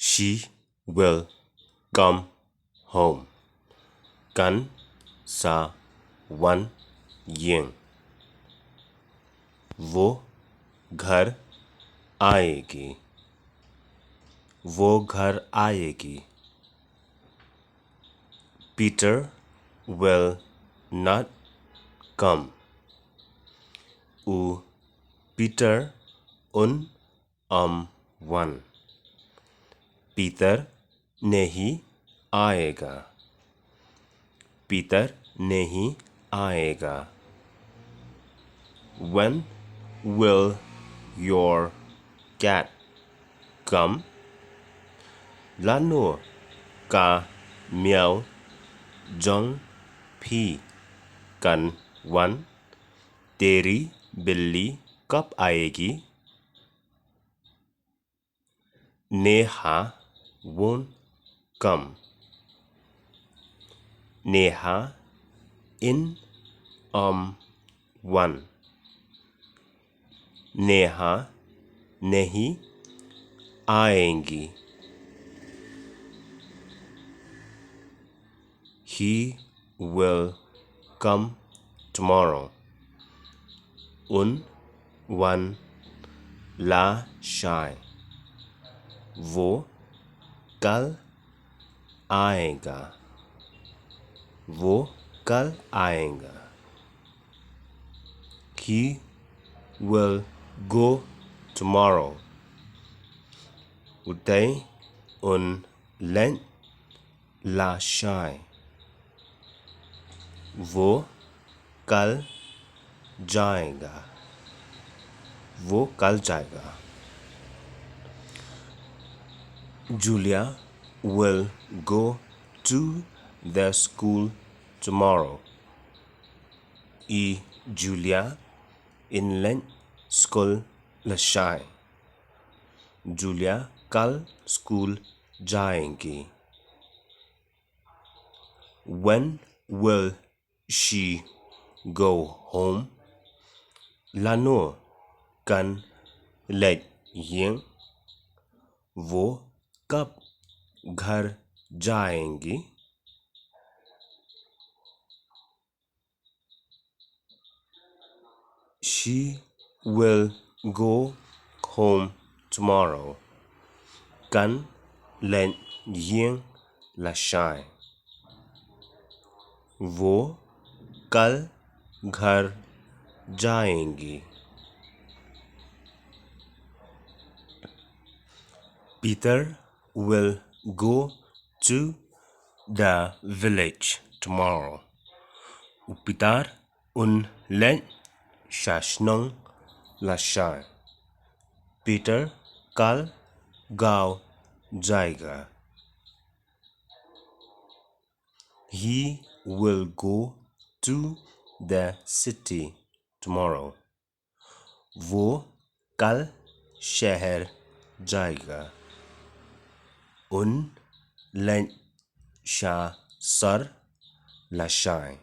She will come home. Kan sa one ying. वो घर आएगी. वो घर आएगी. Peter will not come. U Peter un one. Peter nehi ayega. Peter nehi ayega. When will your cat come? Lano ka miaw jong kan one. Teri billi कब आएगी? Neha won't come. Neha in one. Neha nehi ayengi. He will come tomorrow. One lashai. वो कल आएगा. वो कल आएगा. He will go tomorrow. Utei leit lashai. वो कल jaiga. वो कल जाएगा. Julia will go to the school tomorrow. Julia in leit skullashai. Julia कल school jaiyengi. When will she go home? Lano kan leit वो कब घर जाएंगी? She will go home tomorrow. Kan leit lashai. वो कल घर जाएंगी. Peter will go to the village tomorrow. Peter leit lashai. Peter कल गाँव jaiga. He will go to the city tomorrow. वो कल sheher jaiga. leit lashai.